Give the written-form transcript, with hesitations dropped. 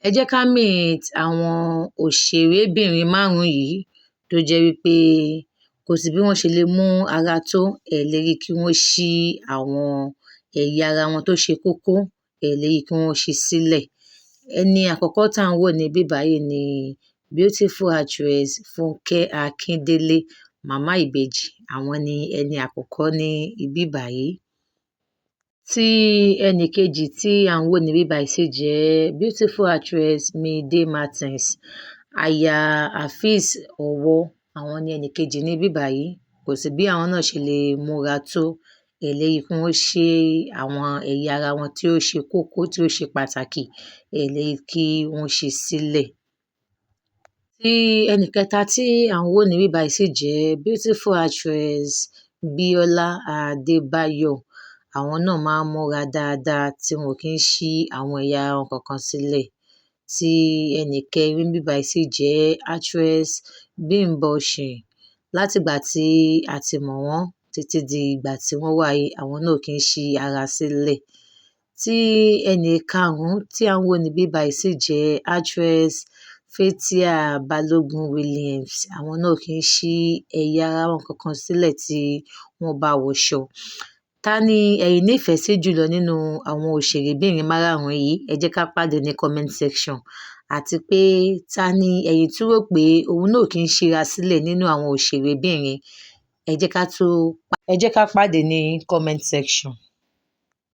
Ẹ jẹ́ ká meet àwọn òṣèrébìnrin márùn-ún yìí tó jẹ́ wípé kò sí bí wọ́n ṣe lè mú ara tó, ẹ lè rí kí wọ́n ṣí àwọn ẹ̀yà ara wọn tó ṣe kókó, ẹ lè rí kí wọ́n ṣí sílẹ̀. Ẹni àkọ́kọ́ tá ń wò níbí báyìí ni beautiful actress Fúnkẹ́ Akíndélé, màmá ìbejì. Àwọn ni ẹni àkọ́kọ́ ní ibí báyìí. Tí ẹni kejì tí à ń wò níbí báyìí sì jẹ́ beautiful actress Mide Martins, aya Afeez Ọwọ́. Àwọn ni ẹni kejì níbí báyìí. Kò sí bí àwọn náà ṣe lè múra tó, ẹ lè rí kí wọ́n ṣí àwọn ẹ̀yà ara wọn tí ó ṣe kókó, tí ó ṣe pàtàkì, ẹ lè rí kí wọ́n ṣí sílẹ̀. Tí ẹni kẹta tí à ń wò níbí báyìí sì jẹ́ beautiful actress Bíọ́lá Adébáyọ̀. Àwọn náà máa ń múra dáadáa tí wọn kì í ṣí àwọn ẹ̀yà ara wọn kankan sílẹ̀. Tí ẹni kẹrin níbí báyìí sì jẹ́ actress Bímbọ́ Ọ̀ṣìn. Láti ìgbà tí a ti mọ̀ wọ́n títí di ìgbà tí wọ́n wà yìí, àwọn náà kì í ṣí ara sílẹ̀. Tí ẹni karùn-ún tí à ń wò níbí báyìí sì jẹ́ actress Fathia Balogun Williams. Àwọn náà kì í ṣí ẹ̀yà ara wọn kankan sílẹ̀ tí wọ́n bá wọṣọ. Ta ni ẹ̀yin nífẹ̀ẹ́ sí jùlọ nínú àwọn òṣèrébìnrin márààrún yìí? Ẹ jẹ́ ká pàdé ní comment section. Àti pé ta ni ẹ̀yin tún rò pé òun náà kì í ṣíra sílẹ̀ nínú àwọn òṣèrébìnrin? Ẹ jẹ́ ká pàdé ní comment section.